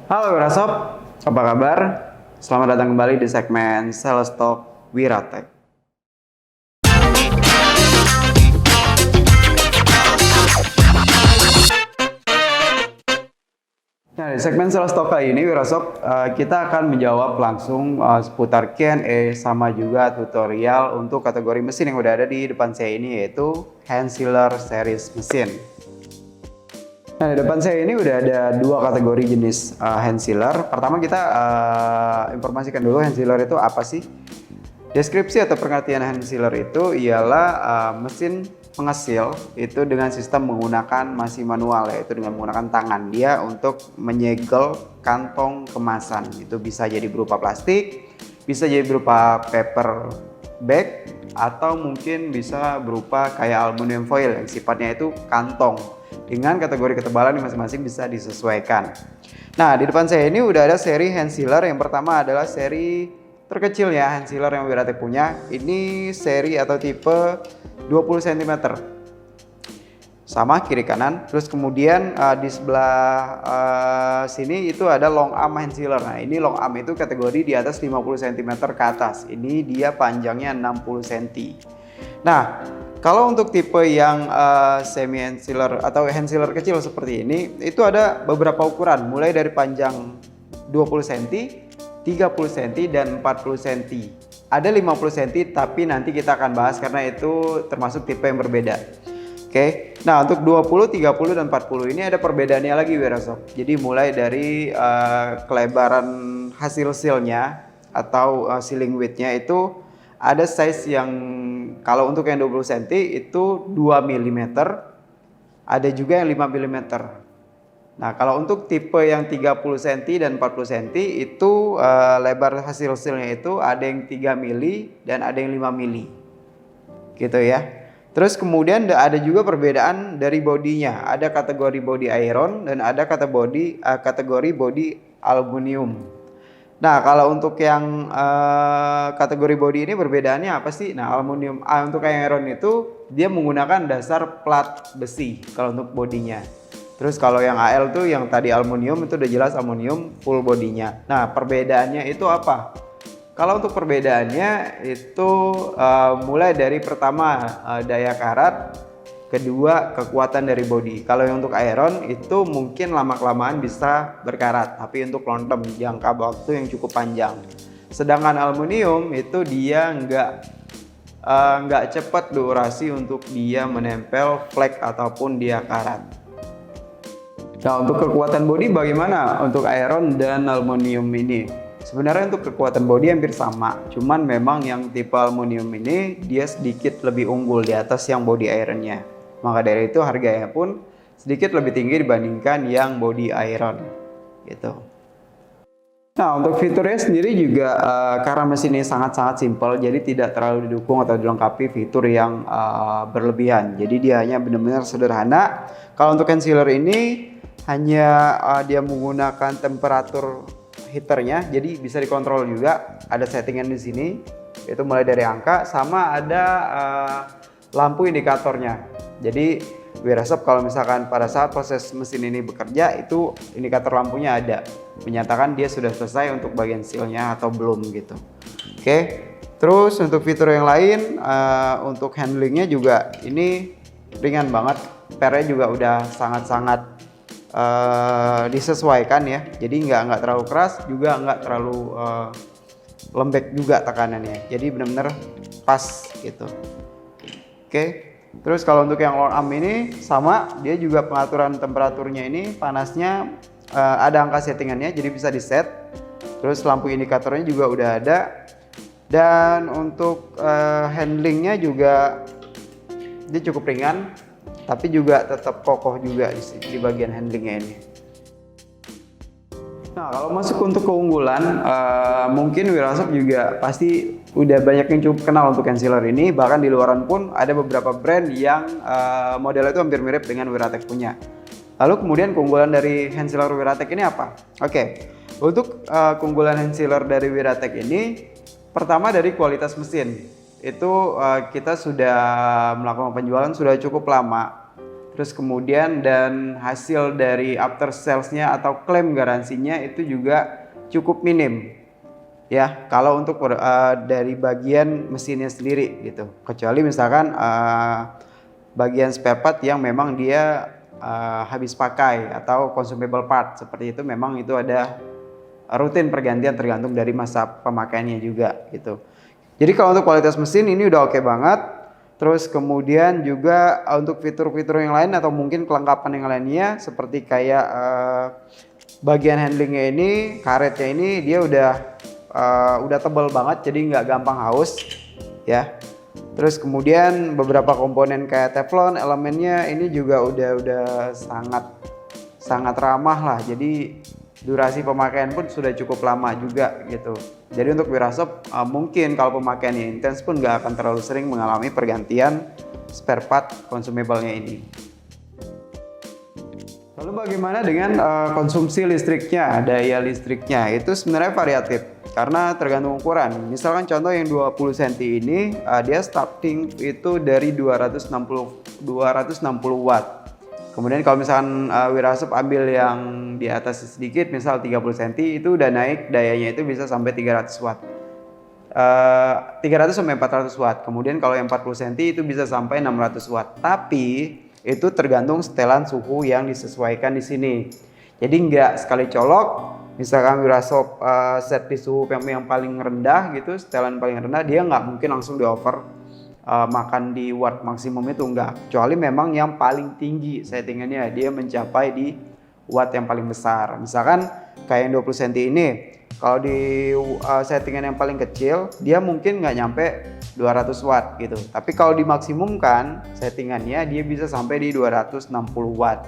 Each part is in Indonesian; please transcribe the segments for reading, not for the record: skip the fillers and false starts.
Halo Wirasob, apa kabar? Selamat datang kembali di segmen Sales Talk Wiratek. Nah, di segmen Sales Talk kali ini Wirasob, kita akan menjawab langsung seputar Q&A sama juga tutorial untuk kategori mesin yang udah ada di depan saya ini, yaitu hand sealer series mesin. Nah, di depan saya ini udah ada dua kategori jenis hand sealer. Pertama kita informasikan dulu hand sealer itu apa sih. Deskripsi atau pengertian hand sealer itu ialah mesin penghasil itu dengan sistem menggunakan masih manual, yaitu dengan menggunakan tangan dia untuk menyegel kantong kemasan. Itu bisa jadi berupa plastik, bisa jadi berupa paper bag, atau mungkin bisa berupa kayak aluminium foil yang sifatnya itu kantong. Dengan kategori ketebalan masing-masing bisa disesuaikan. Nah, di depan saya ini udah ada seri hand sealer. Yang pertama adalah seri terkecil ya hand sealer yang Wiratek punya. Ini seri atau tipe 20 cm. Sama kiri kanan. Terus kemudian di sebelah sini itu ada long arm hand sealer. Nah, ini long arm itu kategori di atas 50 cm ke atas. Ini dia panjangnya 60 cm. Nah, kalau untuk tipe yang semi hand sealer atau hand sealer kecil seperti ini, itu ada beberapa ukuran, mulai dari panjang 20 cm, 30 cm, dan 40 cm. Ada 50 cm, tapi nanti kita akan bahas karena itu termasuk tipe yang berbeda. Oke, nah untuk 20, 30, dan 40 ini ada perbedaannya lagi Wirasob. Jadi mulai dari kelebaran hasil sealnya atau sealing widthnya itu ada size yang kalau untuk yang 20 cm itu 2 mm, ada juga yang 5 mm. Nah, kalau untuk tipe yang 30 cm dan 40 cm itu lebar hasil sealnya itu ada yang 3 mm dan ada yang 5 mm. Gitu ya. Terus kemudian ada juga perbedaan dari bodinya. Ada kategori body iron dan ada kategori body aluminium. Nah, kalau untuk yang kategori body ini perbedaannya apa sih? Nah, aluminium untuk yang iron itu dia menggunakan dasar plat besi kalau untuk bodinya. Terus kalau yang AL tuh yang tadi aluminium itu udah jelas aluminium full bodinya. Nah, perbedaannya itu apa? Kalau untuk perbedaannya itu mulai dari pertama daya karat, kedua kekuatan dari bodi. Kalau yang untuk iron itu mungkin lama-kelamaan bisa berkarat, tapi untuk long term jangka waktu yang cukup panjang. Sedangkan aluminium itu dia nggak cepat durasi untuk dia menempel flek ataupun dia karat. Nah, untuk kekuatan bodi bagaimana untuk iron dan aluminium ini? Sebenarnya untuk kekuatan bodi hampir sama, cuman memang yang tipe aluminium ini dia sedikit lebih unggul di atas yang body ironnya. Maka dari itu harganya pun sedikit lebih tinggi dibandingkan yang body iron gitu. Nah, untuk fiturnya sendiri juga karena mesin ini sangat-sangat simpel, jadi tidak terlalu didukung atau dilengkapi fitur yang berlebihan. Jadi dia hanya benar-benar sederhana. Kalau untuk hand sealer ini hanya dia menggunakan temperatur heaternya, jadi bisa dikontrol juga. Ada settingan di sini, itu mulai dari angka, sama ada lampu indikatornya. Jadi Wirasob kalau misalkan pada saat proses mesin ini bekerja itu indikator lampunya ada, menyatakan dia sudah selesai untuk bagian sealnya atau belum gitu. Oke, terus untuk fitur yang lain untuk handlingnya juga ini ringan banget, pernya juga udah sangat-sangat disesuaikan ya. Jadi nggak terlalu keras juga nggak terlalu lembek juga tekanannya. Jadi benar-benar pas gitu. Oke. Terus kalau untuk yang long arm ini sama, dia juga pengaturan temperaturnya ini panasnya ada angka settingannya, jadi bisa di set. Terus lampu indikatornya juga udah ada. Dan untuk handlingnya juga dia cukup ringan, tapi juga tetap kokoh juga di bagian handlingnya ini. Nah, kalau masuk untuk keunggulan, mungkin Wirasob juga pasti udah banyak yang cukup kenal untuk hand sealer ini. Bahkan di luaran pun ada beberapa brand yang modelnya itu hampir mirip dengan Wiratek punya. Lalu kemudian keunggulan dari hand sealer Wiratek ini apa? Oke, untuk keunggulan hand sealer dari Wiratek ini, pertama dari kualitas mesin. Itu kita sudah melakukan penjualan sudah cukup lama. Terus kemudian dan hasil dari after sales-nya atau klaim garansinya itu juga cukup minim. Ya, kalau untuk dari bagian mesinnya sendiri gitu. Kecuali misalkan bagian spare part yang memang dia habis pakai atau consumable part seperti itu, memang itu ada rutin pergantian tergantung dari masa pemakaiannya juga gitu. Jadi kalau untuk kualitas mesin ini udah oke banget. Terus kemudian juga untuk fitur-fitur yang lain atau mungkin kelengkapan yang lainnya seperti kayak bagian handlingnya ini, karetnya ini dia udah tebal banget jadi nggak gampang haus ya. Terus kemudian beberapa komponen kayak teflon elemennya ini juga udah sangat ramah lah. Jadi durasi pemakaian pun sudah cukup lama juga gitu. Jadi untuk Wirasop mungkin kalau pemakaiannya intens pun nggak akan terlalu sering mengalami pergantian spare part consumable-nya ini. Lalu bagaimana dengan konsumsi listriknya, daya listriknya? Itu sebenarnya variatif karena tergantung ukuran. Misalkan contoh yang 20 cm ini dia starting itu dari 260 watt. Kemudian kalau misalkan Wirasop ambil yang di atas sedikit, misal 30 cm, itu udah naik dayanya itu bisa sampai 300 watt. 300 sampai 400 watt. Kemudian kalau yang 40 cm itu bisa sampai 600 watt. Tapi itu tergantung setelan suhu yang disesuaikan di sini. Jadi nggak sekali colok, misalkan Wirasop set di suhu yang paling rendah gitu, setelan paling rendah, dia nggak mungkin langsung di over makan di watt maksimum itu, enggak, kecuali memang yang paling tinggi settingannya dia mencapai di watt yang paling besar. Misalkan kayak yang 20 cm ini, kalau di settingan yang paling kecil dia mungkin nggak nyampe 200 watt gitu, tapi kalau dimaksimumkan settingannya dia bisa sampai di 260 watt.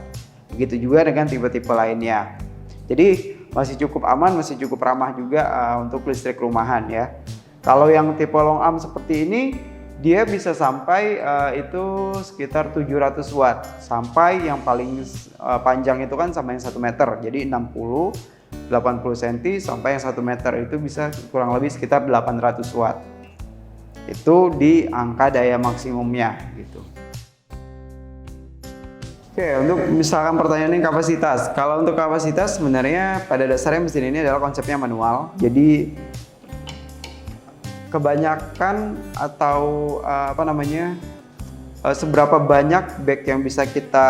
Begitu juga dengan tipe-tipe lainnya. Jadi masih cukup aman, masih cukup ramah juga untuk listrik rumahan ya. Kalau yang tipe long arm seperti ini, dia bisa sampai itu sekitar 700 watt sampai yang paling panjang itu kan sampai yang 1 meter, jadi 60 80 cm sampai yang 1 meter itu bisa kurang lebih sekitar 800 watt. Itu di angka daya maksimumnya gitu. Oke, untuk misalkan pertanyaan ini kapasitas. Kalau untuk kapasitas sebenarnya pada dasarnya mesin ini adalah konsepnya manual. Jadi kebanyakan atau seberapa banyak bag yang bisa kita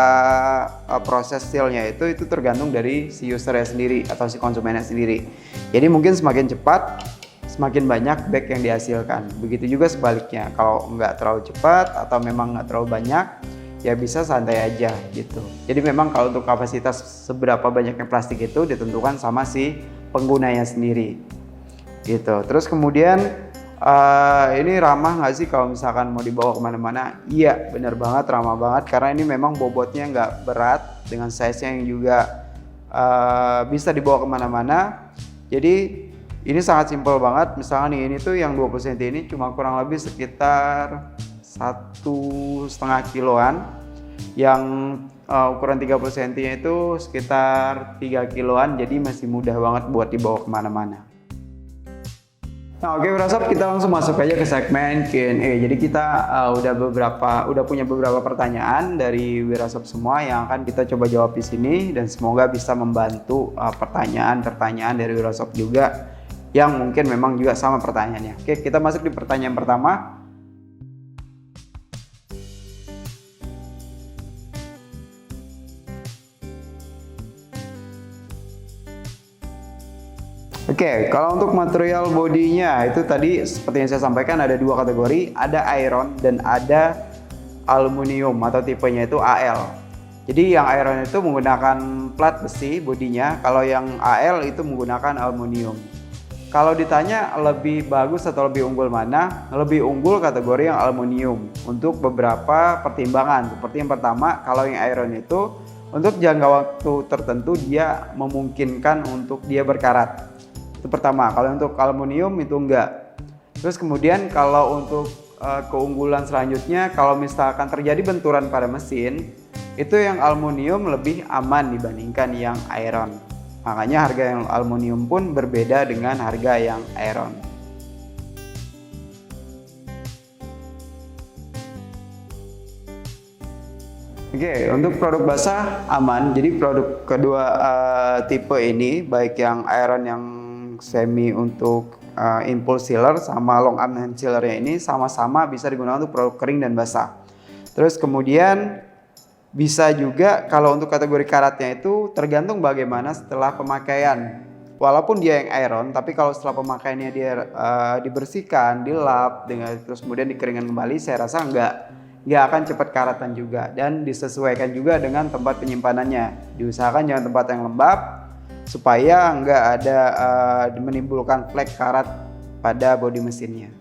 proses sealnya itu tergantung dari si usernya sendiri atau si konsumennya sendiri. Jadi mungkin semakin cepat semakin banyak bag yang dihasilkan. Begitu juga sebaliknya, kalau nggak terlalu cepat atau memang nggak terlalu banyak ya bisa santai aja gitu. Jadi memang kalau untuk kapasitas seberapa banyaknya plastik itu ditentukan sama si penggunanya sendiri gitu. Terus kemudian ini ramah nggak sih kalau misalkan mau dibawa kemana-mana? Iya, bener banget, ramah banget karena ini memang bobotnya nggak berat dengan size-nya yang juga bisa dibawa kemana-mana. Jadi ini sangat simpel banget. Misalkan ini tuh yang 20 cm ini cuma kurang lebih sekitar 1,5 kiloan. Yang ukuran 30 cm itu sekitar 3 kiloan. Jadi masih mudah banget buat dibawa kemana-mana. Nah, oke Wirasop, kita langsung masuk aja ke segmen Q&A. Jadi kita udah punya beberapa pertanyaan dari Wirasop semua yang akan kita coba jawab di sini dan semoga bisa membantu pertanyaan-pertanyaan dari Wirasop juga yang mungkin memang juga sama pertanyaannya. Oke, kita masuk di pertanyaan pertama. Oke, kalau untuk material bodinya itu tadi seperti yang saya sampaikan ada dua kategori, ada iron dan ada aluminium atau tipenya itu AL. Jadi yang iron itu menggunakan plat besi bodinya, kalau yang AL itu menggunakan aluminium. Kalau ditanya lebih bagus atau lebih unggul mana? Lebih unggul kategori yang aluminium untuk beberapa pertimbangan. Seperti yang pertama, kalau yang iron itu untuk jangka waktu tertentu dia memungkinkan untuk dia berkarat. Itu pertama. Kalau untuk aluminium itu enggak. Terus kemudian kalau untuk keunggulan selanjutnya, kalau misalkan terjadi benturan pada mesin, itu yang aluminium lebih aman dibandingkan yang iron. Makanya harga yang aluminium pun berbeda dengan harga yang iron. Oke, untuk produk basah aman. Jadi produk kedua tipe ini, baik yang iron yang semi untuk impulse sealer sama long arm hand sealernya ini sama-sama bisa digunakan untuk produk kering dan basah. Terus kemudian bisa juga kalau untuk kategori karatnya itu tergantung bagaimana setelah pemakaian. Walaupun dia yang iron, tapi kalau setelah pemakaiannya dia dibersihkan, dilap, terus kemudian dikeringkan kembali, saya rasa nggak akan cepat karatan juga, dan disesuaikan juga dengan tempat penyimpanannya. Diusahakan jangan tempat yang lembab supaya nggak ada menimbulkan flek karat pada bodi mesinnya.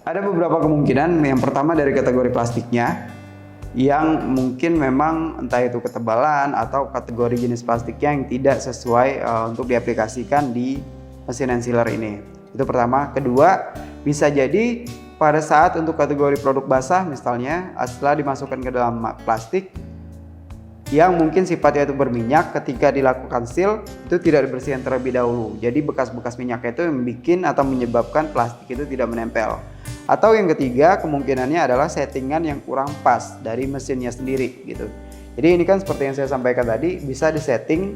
Ada beberapa kemungkinan. Yang pertama dari kategori plastiknya yang mungkin memang entah itu ketebalan atau kategori jenis plastiknya yang tidak sesuai untuk diaplikasikan di mesin hand sealer ini. Itu pertama. Kedua, bisa jadi pada saat untuk kategori produk basah misalnya setelah dimasukkan ke dalam plastik yang mungkin sifatnya itu berminyak, ketika dilakukan seal itu tidak dibersihkan terlebih dahulu. Jadi bekas-bekas minyaknya itu yang bikin atau menyebabkan plastik itu tidak menempel. Atau yang ketiga kemungkinannya adalah settingan yang kurang pas dari mesinnya sendiri gitu. Jadi ini kan seperti yang saya sampaikan tadi, bisa disetting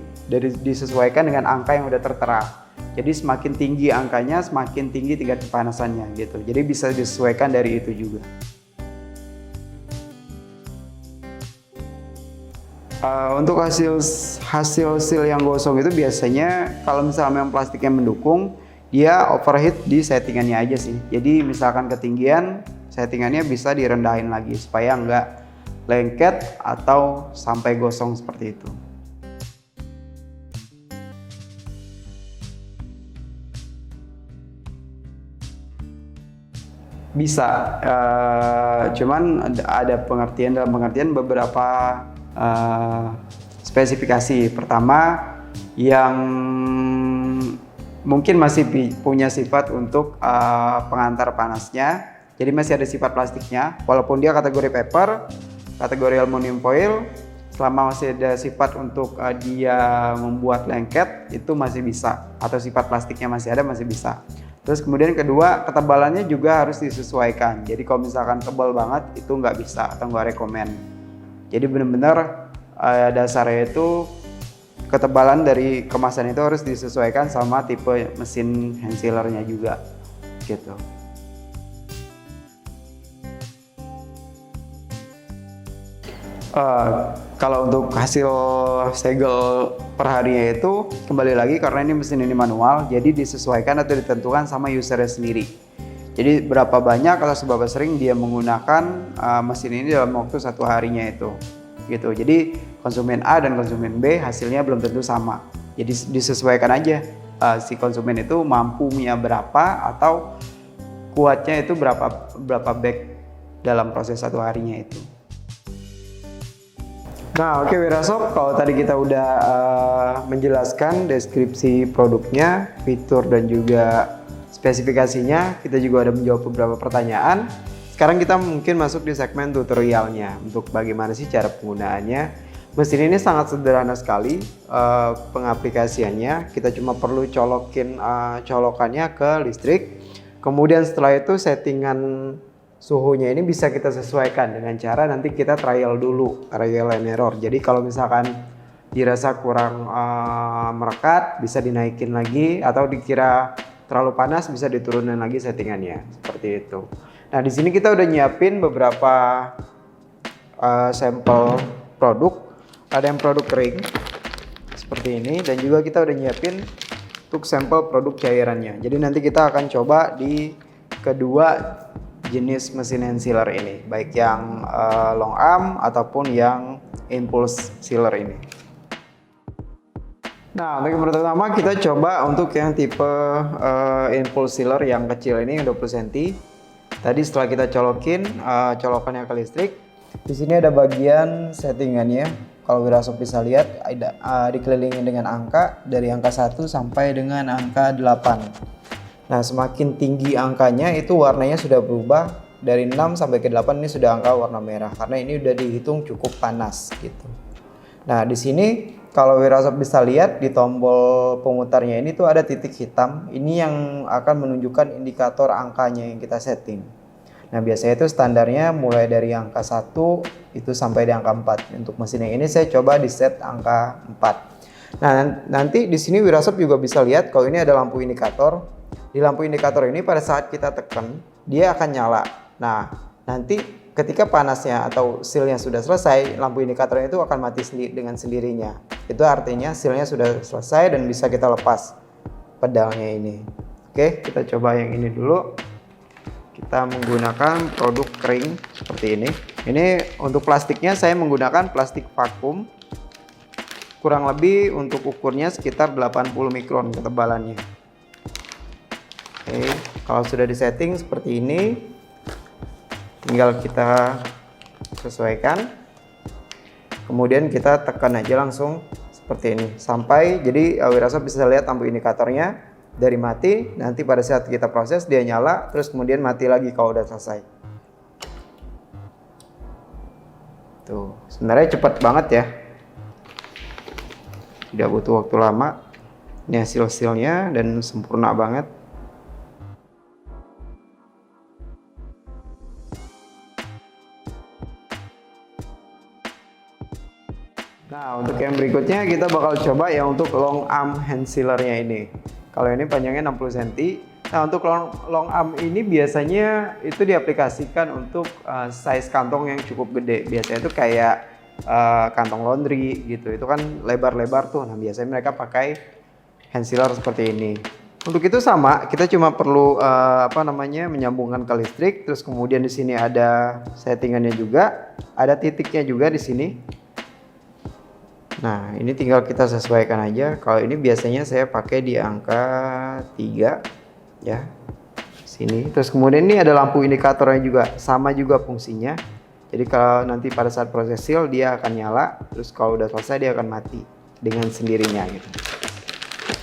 disesuaikan dengan angka yang udah tertera. Jadi semakin tinggi angkanya, semakin tinggi tingkat kepanasannya gitu. Jadi bisa disesuaikan dari itu juga. Untuk hasil seal yang gosong itu biasanya kalau misalnya memang plastiknya mendukung, dia overheat di settingannya aja sih. Jadi misalkan ketinggian, settingannya bisa direndahin lagi supaya nggak lengket atau sampai gosong seperti itu. Bisa, cuman ada dalam pengertian beberapa spesifikasi. Pertama, yang mungkin masih punya sifat untuk pengantar panasnya, jadi masih ada sifat plastiknya, walaupun dia kategori paper, kategori aluminium foil, selama masih ada sifat untuk dia membuat lengket, itu masih bisa, atau sifat plastiknya masih ada, masih bisa. Terus kemudian kedua, ketebalannya juga harus disesuaikan. Jadi kalau misalkan tebal banget itu nggak bisa atau nggak rekomen. Jadi benar-benar dasarnya itu ketebalan dari kemasan itu harus disesuaikan sama tipe mesin hand sealernya juga gitu. Kalau untuk hasil segel per harinya itu kembali lagi karena ini mesin ini manual, jadi disesuaikan atau ditentukan sama usernya sendiri. Jadi berapa banyak atau seberapa sering dia menggunakan mesin ini dalam waktu satu harinya itu gitu. Jadi konsumen A dan konsumen B hasilnya belum tentu sama. Jadi disesuaikan aja si konsumen itu mampunya berapa atau kuatnya itu berapa bag dalam proses satu harinya itu. Nah oke Wirasop, kalau tadi kita udah menjelaskan deskripsi produknya, fitur dan juga spesifikasinya, kita juga ada menjawab beberapa pertanyaan. Sekarang kita mungkin masuk di segmen tutorialnya untuk bagaimana sih cara penggunaannya. Mesin ini sangat sederhana sekali pengaplikasiannya. Kita cuma perlu colokin colokannya ke listrik. Kemudian setelah itu settingan suhunya ini bisa kita sesuaikan dengan cara nanti kita trial dulu, trial and error. Jadi kalau misalkan dirasa kurang merekat bisa dinaikin lagi, atau dikira terlalu panas bisa diturunin lagi settingannya seperti itu. Nah di sini kita udah nyiapin beberapa sampel produk. Ada yang produk kering seperti ini, dan juga kita udah nyiapin untuk sampel produk cairannya. Jadi nanti kita akan coba di kedua jenis mesin hand sealer ini, baik yang long arm ataupun yang impulse sealer ini. Nah untuk yang pertama kita coba untuk yang tipe impulse sealer yang kecil ini, yang 20 cm. Tadi setelah kita colokin colokannya ke listrik, di sini ada bagian settingannya. Kalau Wirasop bisa lihat ada dikelilingi dengan angka dari angka 1 sampai dengan angka 8. Nah semakin tinggi angkanya itu warnanya sudah berubah, dari 6 sampai ke 8 ini sudah angka warna merah karena ini udah dihitung cukup panas gitu. Nah di sini kalau Wirasop bisa lihat di tombol pemutarnya ini tuh ada titik hitam, ini yang akan menunjukkan indikator angkanya yang kita setting Nah biasanya itu standarnya mulai dari angka 1 itu sampai di angka 4. Untuk mesin yang ini saya coba di set angka 4. Nah nanti di sini Wirasop juga bisa lihat kalau ini ada lampu indikator. Di lampu indikator ini pada saat kita tekan dia akan nyala. Nah nanti ketika panasnya atau sealnya sudah selesai, lampu indikatornya itu akan mati dengan sendirinya. Itu artinya sealnya sudah selesai dan bisa kita lepas pedalnya ini. Oke, kita coba yang ini dulu. Kita menggunakan produk kering seperti ini. Ini untuk plastiknya saya menggunakan plastik vakum. Kurang lebih untuk ukurnya sekitar 80 mikron ketebalannya. Oke, kalau sudah disetting seperti ini, tinggal kita sesuaikan. Kemudian kita tekan aja langsung seperti ini. Sampai jadi Wirasop bisa lihat lampu indikatornya. Dari mati, nanti pada saat kita proses dia nyala, terus kemudian mati lagi kalau udah selesai. Tuh, sebenarnya cepat banget ya. Tidak butuh waktu lama. Ini hasil-hasilnya dan sempurna banget. Nah, untuk yang berikutnya kita bakal coba ya untuk long arm hand sealernya ini. Kalau ini panjangnya 60 cm. Nah untuk long arm ini biasanya itu diaplikasikan untuk size kantong yang cukup gede. Biasanya itu kayak kantong laundry gitu. Itu kan lebar-lebar tuh. Nah biasanya mereka pakai hand sealer seperti ini. Untuk itu sama, kita cuma perlu menyambungkan ke listrik. Terus kemudian di sini ada settingannya juga, ada titiknya juga di sini. Nah ini tinggal kita sesuaikan aja. Kalau ini biasanya saya pakai di angka 3 ya, sini. Terus kemudian ini ada lampu indikatornya juga, sama juga fungsinya. Jadi kalau nanti pada saat proses seal dia akan nyala, terus kalau udah selesai dia akan mati dengan sendirinya gitu.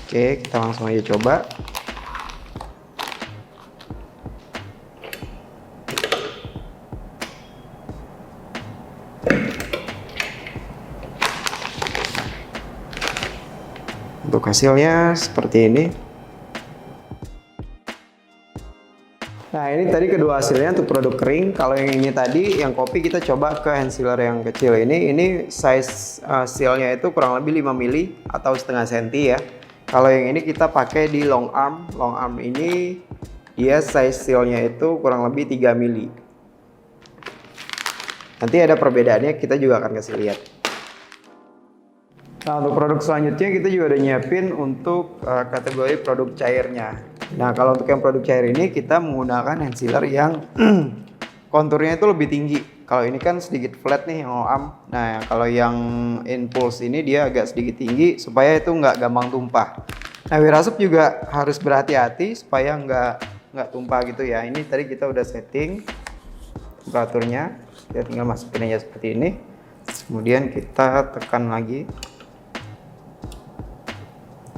Oke, kita langsung aja coba. Untuk hasilnya seperti ini. Nah ini tadi kedua hasilnya untuk produk kering. Kalau yang ini tadi yang kopi kita coba ke hand sealer yang kecil ini. Ini size sealnya itu kurang lebih 5 mili atau setengah senti ya. Kalau yang ini kita pakai di long arm. Long arm ini dia size sealnya itu kurang lebih 3 mili. Nanti ada perbedaannya, kita juga akan kasih lihat. Nah untuk produk selanjutnya kita juga udah nyiapin untuk kategori produk cairnya. Nah kalau untuk yang produk cair ini kita menggunakan hand sealer yang konturnya itu lebih tinggi. Kalau ini kan sedikit flat nih yang OAM. Nah kalau yang Impulse ini dia agak sedikit tinggi supaya itu nggak gampang tumpah. Nah Wirasop juga harus berhati-hati supaya nggak tumpah gitu ya. Ini tadi kita udah setting temperaturnya. Kita tinggal masukin aja seperti ini. Kemudian kita tekan lagi.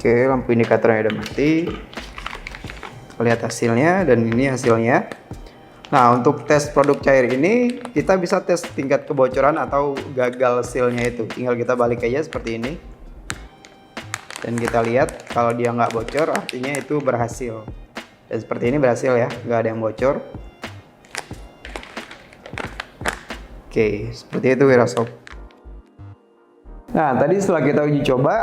Oke, lampu indikatornya udah mati. Lihat hasilnya, dan ini hasilnya. Nah untuk tes produk cair ini kita bisa tes tingkat kebocoran atau gagal sealnya itu. Tinggal kita balik aja seperti ini. Dan kita lihat kalau dia nggak bocor artinya itu berhasil. Dan seperti ini berhasil ya, nggak ada yang bocor. Oke, seperti itu Wirasop. Nah tadi setelah kita uji coba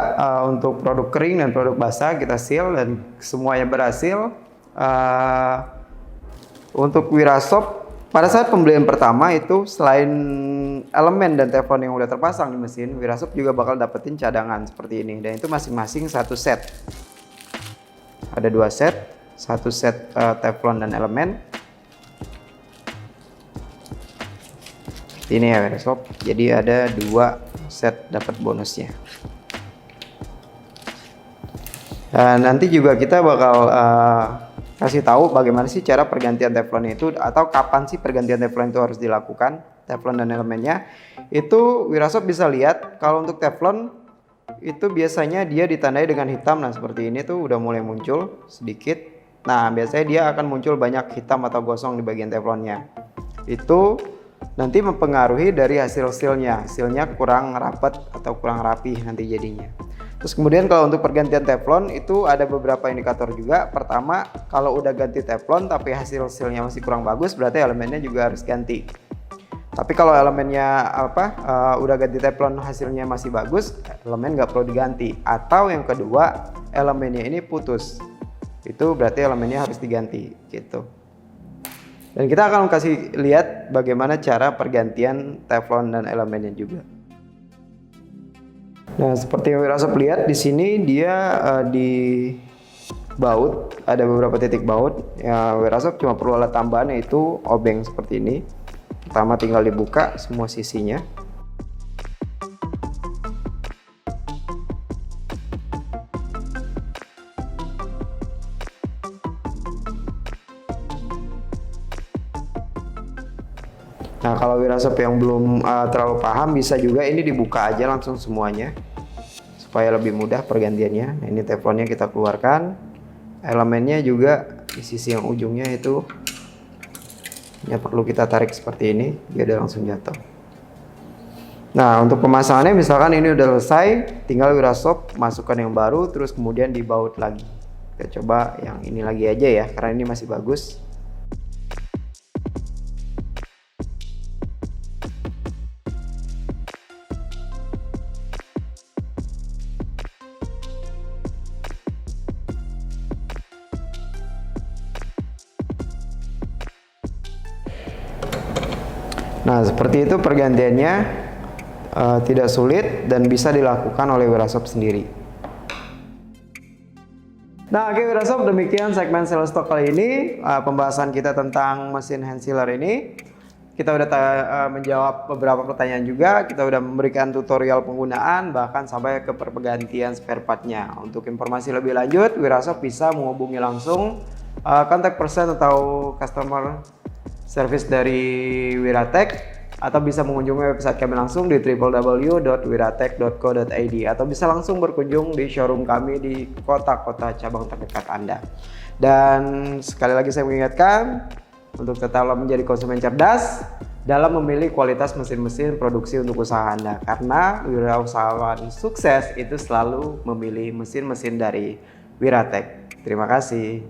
untuk produk kering dan produk basah kita seal dan semuanya berhasil. Untuk Wirasop pada saat pembelian pertama itu selain elemen dan teflon yang udah terpasang di mesin, Wirasop juga bakal dapetin cadangan seperti ini, dan itu masing-masing satu set. Ada 2 set, satu set teflon dan elemen. Ini ya Wirasop, jadi ada 2 set dapat bonusnya. Dan nanti juga kita bakal kasih tahu bagaimana sih cara pergantian teflon itu, atau kapan sih pergantian teflon itu harus dilakukan, teflon dan elemennya. Itu Wirasop bisa lihat kalau untuk teflon itu biasanya dia ditandai dengan hitam. Nah seperti ini tuh udah mulai muncul sedikit. Nah biasanya dia akan muncul banyak hitam atau gosong di bagian teflonnya. Itu nanti mempengaruhi dari hasil sealnya kurang rapat atau kurang rapi nanti jadinya. Terus kemudian kalau untuk pergantian teflon itu ada beberapa indikator juga. Pertama, kalau udah ganti teflon tapi hasilnya masih kurang bagus, berarti elemennya juga harus ganti. Tapi kalau elemennya udah ganti teflon hasilnya masih bagus, elemen nggak perlu diganti. Atau yang kedua, elemennya ini putus, itu berarti elemennya harus diganti gitu. Dan kita akan kasih lihat bagaimana cara pergantian teflon dan elemennya juga. Nah, seperti yang Wirasop lihat di sini dia di baut ada beberapa titik baut. Ya, Wirasop cuma perlu alat tambahan yaitu obeng seperti ini. Pertama tinggal dibuka semua sisinya. Nah, kalau Wirasop yang belum terlalu paham, bisa juga ini dibuka aja langsung semuanya supaya lebih mudah pergantiannya. Nah, ini teflonnya kita keluarkan, elemennya juga di sisi yang ujungnya itu ya perlu kita tarik seperti ini, dia udah langsung jatuh. Nah, untuk pemasangannya misalkan ini udah selesai, tinggal Wirasop masukkan yang baru, terus kemudian dibaut lagi. Kita coba yang ini lagi aja ya, karena ini masih bagus. Nah, seperti itu pergantiannya tidak sulit dan bisa dilakukan oleh Wirasop sendiri. Nah, oke Wirasop, demikian segmen sales talk kali ini. Pembahasan kita tentang mesin hand sealer ini. Kita udah menjawab beberapa pertanyaan juga. Kita udah memberikan tutorial penggunaan, bahkan sampai ke pergantian spare partnya. Untuk informasi lebih lanjut, Wirasop bisa menghubungi langsung kontak person atau customer service dari Wiratek, atau bisa mengunjungi website kami langsung di www.wiratek.co.id, atau bisa langsung berkunjung di showroom kami di kota-kota cabang terdekat Anda. Dan sekali lagi saya mengingatkan untuk tetaplah menjadi konsumen cerdas dalam memilih kualitas mesin-mesin produksi untuk usaha Anda, karena wirausahawan sukses itu selalu memilih mesin-mesin dari Wiratek. Terima kasih.